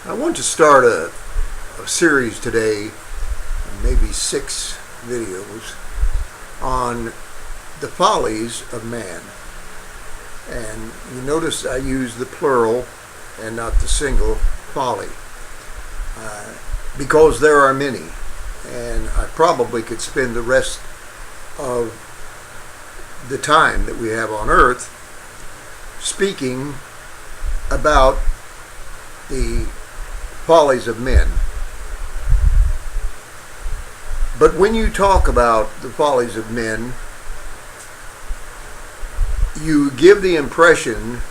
I want to start a series today, maybe 6 videos, on the follies of man. And you notice I use the plural and not the single folly, because there are many, and I probably could spend the rest of the time that we have on earth speaking about the follies of men. But when you talk about the follies of men, you give the impression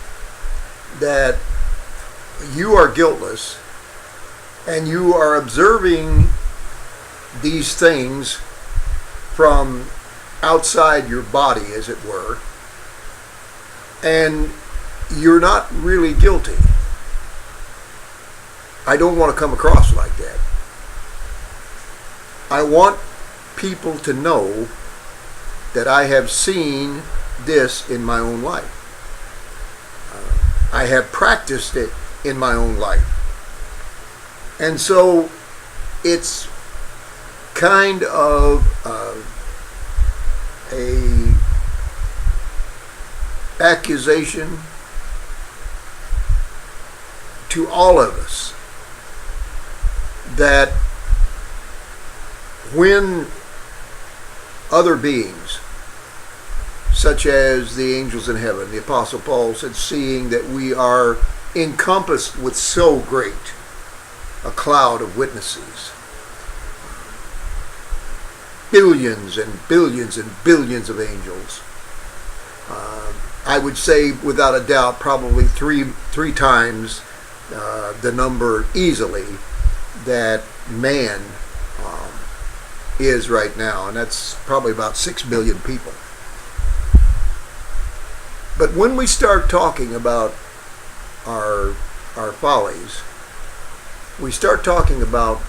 that you are guiltless and you are observing these things from outside your body, as it were, and you're not really guilty. I don't want to come across like that. I want people to know that I have seen this in my own life. I have practiced it in my own life. And so it's kind of a accusation to all of us that when other beings, such as the angels in heaven, the Apostle Paul said, seeing that we are encompassed with so great a cloud of witnesses, billions and billions and billions of angels, I would say without a doubt probably three times the number easily that man is right now, and that's probably about 6 billion people. But when we start talking about our follies, we start talking about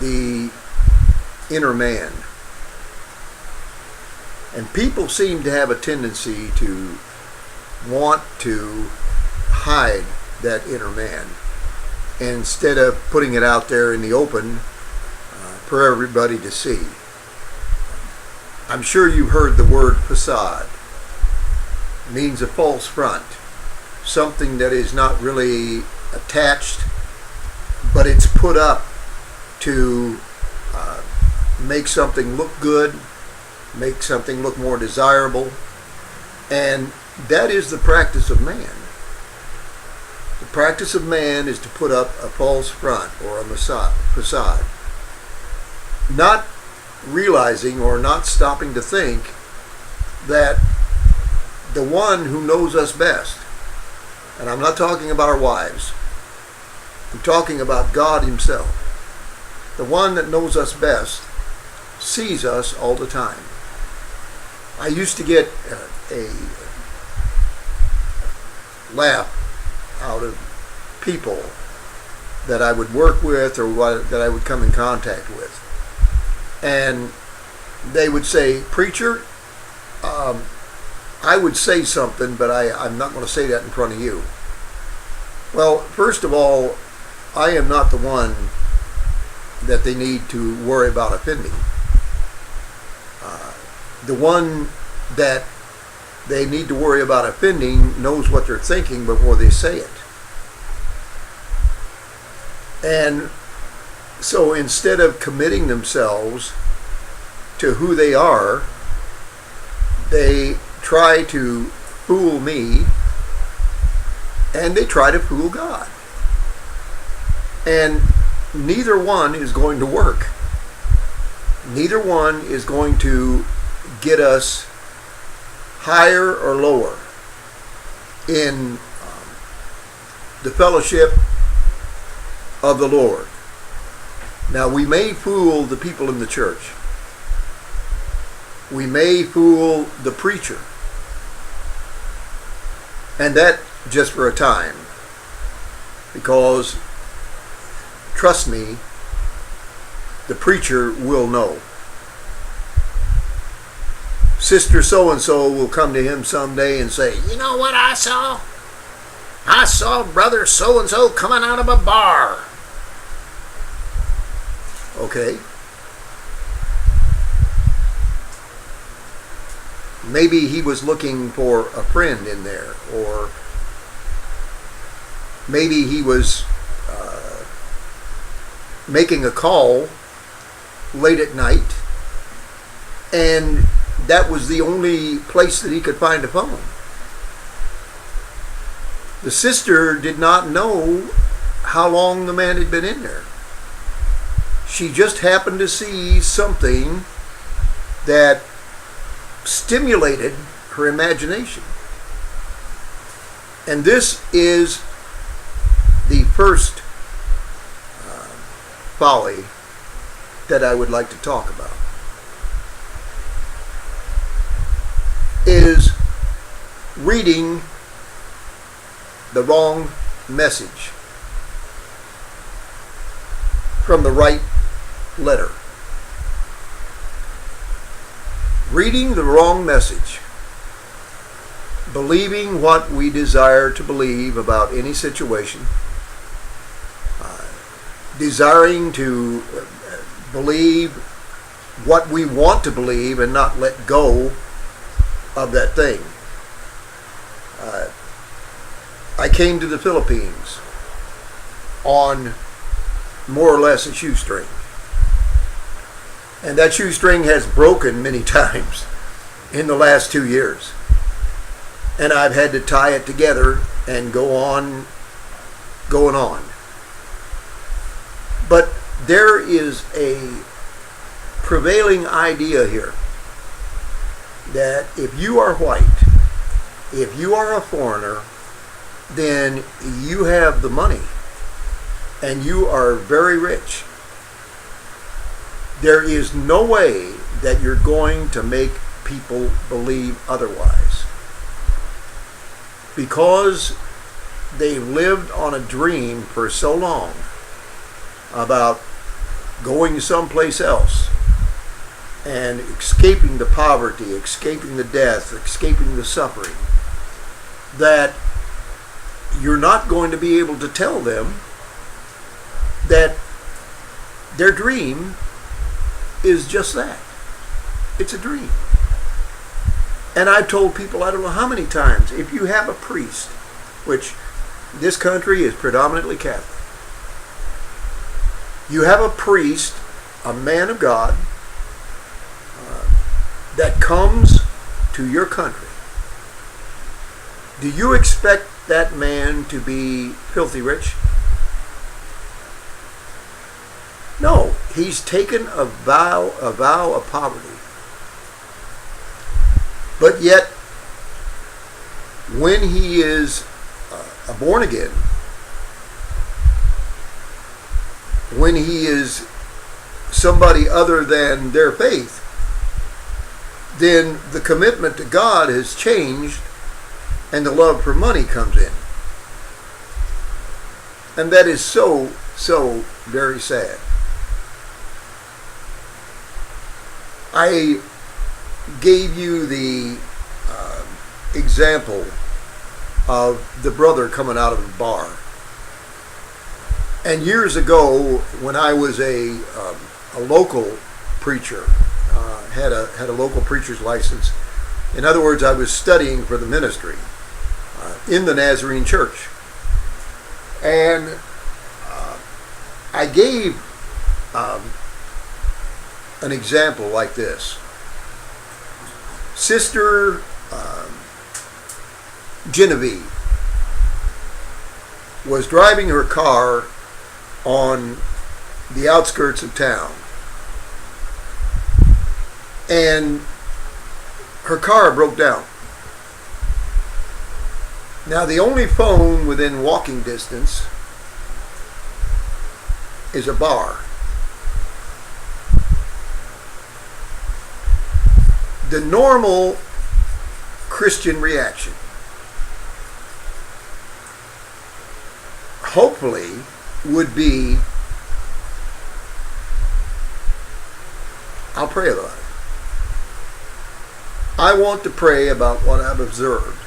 the inner man. And people seem to have a tendency to want to hide that inner man instead of putting it out there in the open for everybody to see. I'm sure you heard the word facade. It means a false front, something that is not really attached, but it's put up to make something look good, make something look more desirable, and that is the practice of man. The practice of man is to put up a false front or a facade, not realizing or not stopping to think that the one who knows us best, and I'm not talking about our wives, I'm talking about God himself, the one that knows us best sees us all the time. I used to get a laugh out of people that I would work with or that I would come in contact with. And they would say, "Preacher, I would say something, but I'm not going to say that in front of you." Well, first of all, I am not the one that they need to worry about offending. The one that they need to worry about offending knows what they're thinking before they say it. And so instead of committing themselves to who they are, they try to fool me and they try to fool God. And neither one is going to work. Neither one is going to get us higher or lower in the fellowship of the Lord. Now, we may fool the people in the church. We may fool the preacher. And that just for a time. Because, trust me, the preacher will know. Sister so-and-so will come to him someday and say, "You know what I saw? I saw brother so-and-so coming out of a bar. Okay. Maybe he was looking for a friend in there, or maybe he was making a call late at night, and that was the only place that he could find a phone. The sister did not know how long the man had been in there. She just happened to see something that stimulated her imagination. And this is the first folly that I would like to talk about, is reading the wrong message from the right letter. Reading the wrong message, believing what we desire to believe about any situation, desiring to believe what we want to believe and not let go of that thing. I came to the Philippines on more or less a shoestring. And that shoestring has broken many times in the last 2 years. And I've had to tie it together and go on going on. But there is a prevailing idea here that if you are white, if you are a foreigner, then you have the money and you are very rich. There is no way that you're going to make people believe otherwise, because they've lived on a dream for so long about going someplace else and escaping the poverty, escaping the death, escaping the suffering, that you're not going to be able to tell them that their dream is just that. It's a dream. And I've told people, I don't know how many times, if you have a priest, which this country is predominantly Catholic, you have a priest, a man of God, that comes to your country. Do you expect that man to be filthy rich? No, he's taken a vow of poverty. But yet, when he is born again, when he is somebody other than their faith, then the commitment to God has changed and the love for money comes in. And that is so, so very sad. I gave you the example of the brother coming out of a bar. And years ago, when I was a local preacher, had a local preacher's license. In other words, I was studying for the ministry in the Nazarene Church. And I gave an example like this. Sister Genevieve was driving her car on the outskirts of town, and her car broke down. Now, the only phone within walking distance is a bar. The normal Christian reaction, hopefully, would be, I'll pray about it. I want to pray about what I've observed.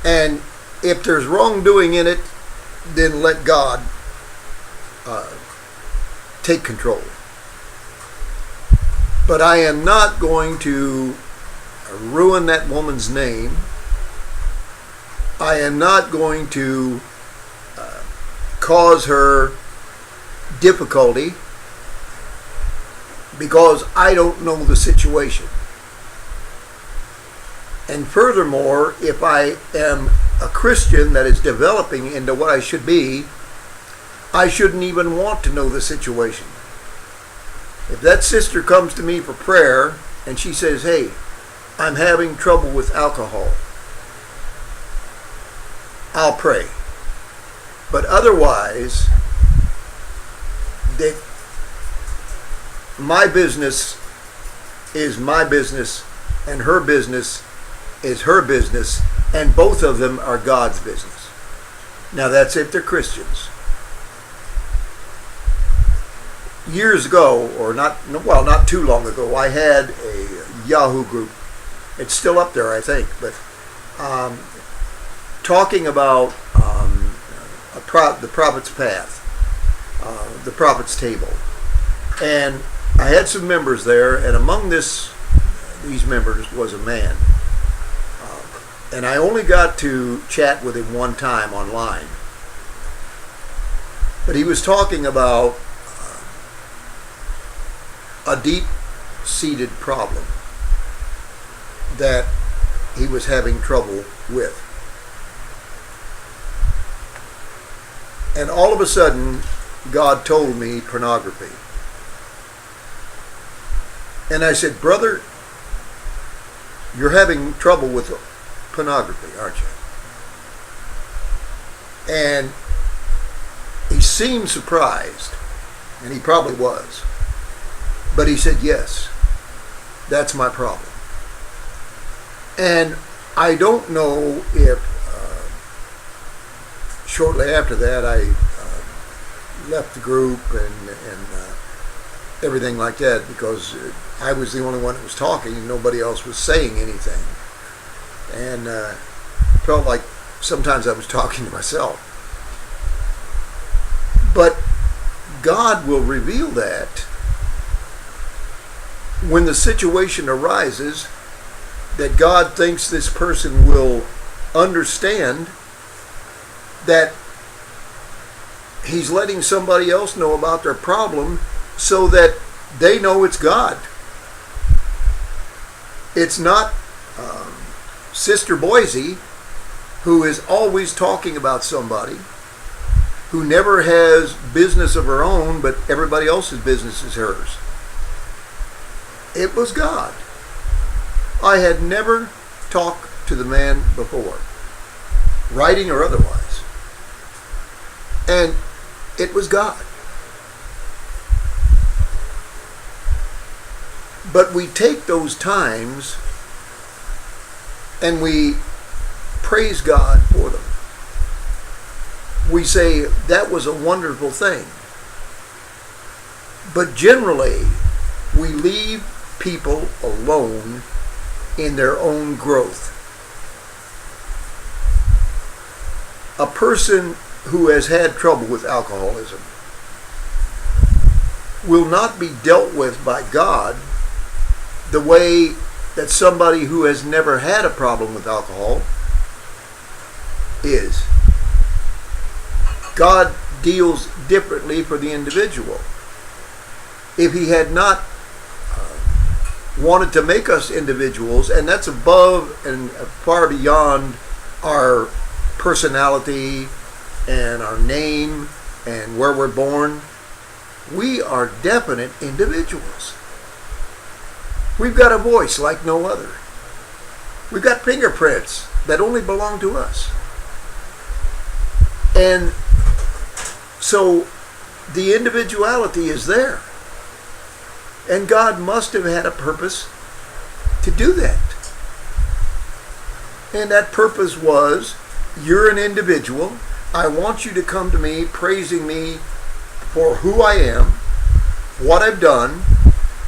And if there's wrongdoing in it, then let God take control. But I am not going to ruin that woman's name. I am not going to cause her difficulty because I don't know the situation. And furthermore, if I am a Christian that is developing into what I should be, I shouldn't even want to know the situation. If that sister comes to me for prayer and she says, hey, I'm having trouble with alcohol, I'll pray. But otherwise, that my business is my business and her business is her business, and both of them are God's business. Now that's if they're Christians. Years ago, or not too long ago, I had a Yahoo group. It's still up there, I think, but talking about the prophet's path, the prophet's table. And I had some members there, and among these members was a man. And I only got to chat with him one time online. But he was talking about a deep-seated problem that he was having trouble with. And all of a sudden, God told me pornography. And I said, brother, you're having trouble with pornography, aren't you? And he seemed surprised, and he probably was. But he said, yes, that's my problem. And I don't know if shortly after that I left the group and everything like that, because I was the only one that was talking and nobody else was saying anything. And felt like sometimes I was talking to myself. But God will reveal that when the situation arises that God thinks this person will understand that he's letting somebody else know about their problem so that they know it's God. It's not Sister Boise, who is always talking about somebody, who never has business of her own, but everybody else's business is hers. It was God. I had never talked to the man before, writing or otherwise. And it was God. But we take those times and we praise God for them. We say, that was a wonderful thing. But generally, we leave people alone in their own growth. A person who has had trouble with alcoholism will not be dealt with by God the way that somebody who has never had a problem with alcohol is. God deals differently for the individual. If he had not wanted to make us individuals, and that's above and far beyond our personality and our name and where we're born, we are definite individuals. We've got a voice like no other. We've got fingerprints that only belong to us. And so the individuality is there. And God must have had a purpose to do that. And that purpose was, you're an individual. I want you to come to me praising me for who I am, what I've done,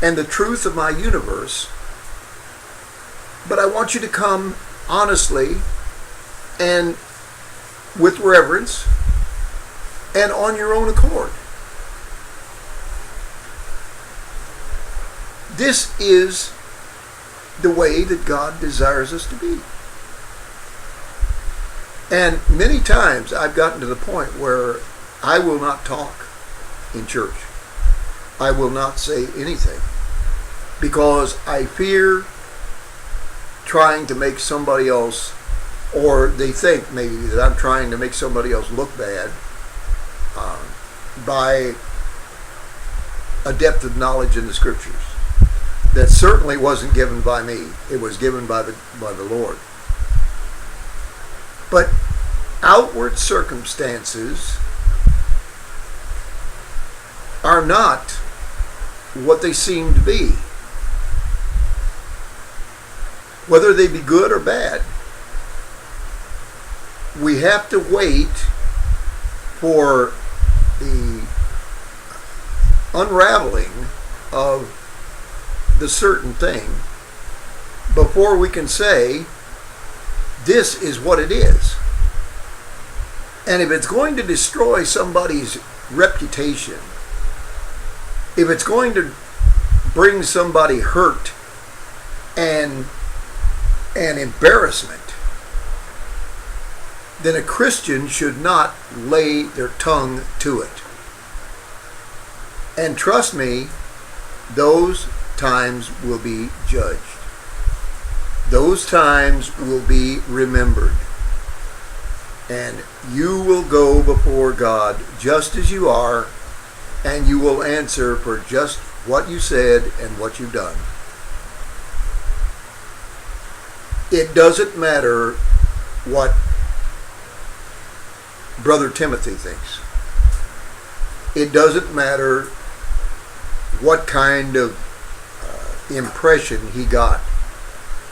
and the truth of my universe. But I want you to come honestly and with reverence and on your own accord. This is the way that God desires us to be. And many times I've gotten to the point where I will not talk in church. I will not say anything because I fear trying to make somebody else, or they think maybe that I'm trying to make somebody else look bad by a depth of knowledge in the scriptures that certainly wasn't given by me. It was given by the Lord. But outward circumstances are not what they seem to be, whether they be good or bad. We have to wait for the unraveling of the certain thing before we can say this is what it is. And if it's going to destroy somebody's reputation, if it's going to bring somebody hurt and embarrassment, then a Christian should not lay their tongue to it. And trust me, those times will be judged. Those times will be remembered. And you will go before God just as you are, and you will answer for just what you said and what you've done. It doesn't matter what Brother Timothy thinks. It doesn't matter what kind of impression he got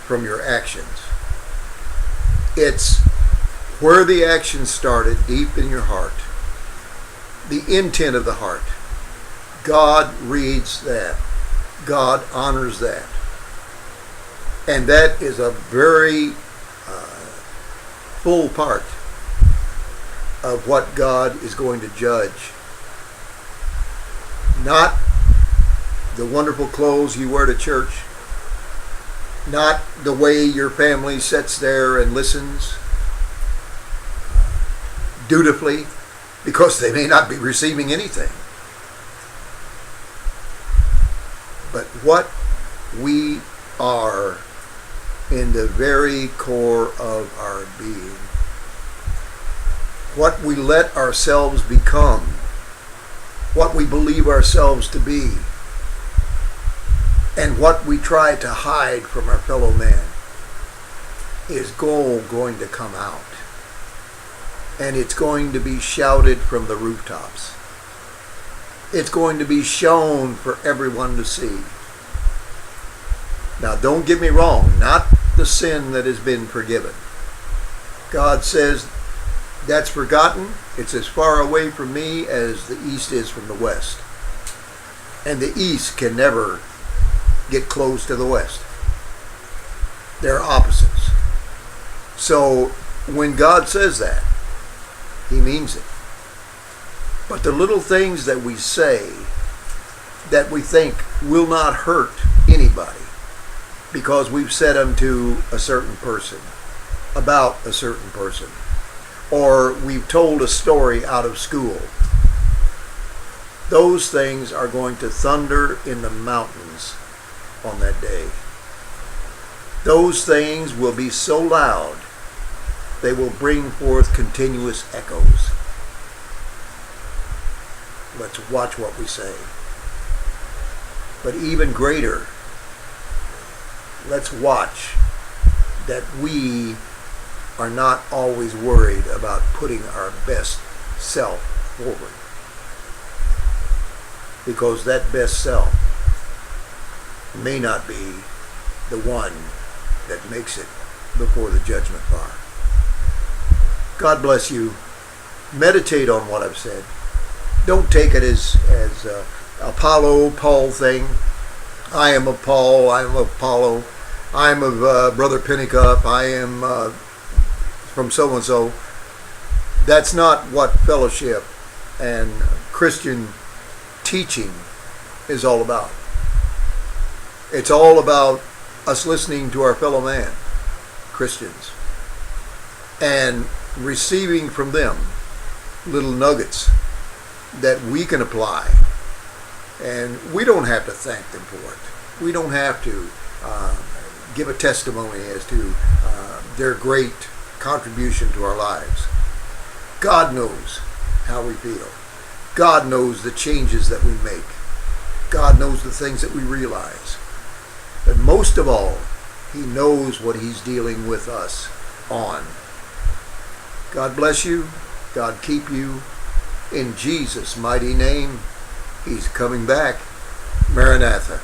from your actions. It's where the action started, deep in your heart. The intent of the heart. God reads that. God honors that. And that is a very full part of what God is going to judge. Not the wonderful clothes you wear to church. Not the way your family sits there and listens dutifully, because they may not be receiving anything. But what we are in the very core of our being, what we let ourselves become, what we believe ourselves to be, and what we try to hide from our fellow man is going to come out. And it's going to be shouted from the rooftops. It's going to be shown for everyone to see. Now, don't get me wrong, not the sin that has been forgiven. God says, that's forgotten. It's as far away from me as the east is from the west. And the east can never get close to the west. They're opposites. So when God says that, He means it. But the little things that we say that we think will not hurt anybody because we've said them to a certain person, about a certain person, or we've told a story out of school, those things are going to thunder in the mountains on that day. Those things will be so loud, they will bring forth continuous echoes. Let's watch what we say. But even greater, let's watch that we are not always worried about putting our best self forward. Because that best self may not be the one that makes it before the judgment bar. God bless you. Meditate on what I've said. Don't take it as Paul thing. I am of Paul. I am of Apollo. I am of Brother Pentecost. I am from so and so. That's not what fellowship and Christian teaching is all about. It's all about us listening to our fellow man, Christians, and receiving from them little nuggets that we can apply. And we don't have to thank them for it. We don't have to give a testimony as to their great contribution to our lives. God knows how we feel. God knows the changes that we make. God knows the things that we realize. But most of all, He knows what He's dealing with us on. God bless you. God keep you. In Jesus' mighty name, He's coming back. Maranatha.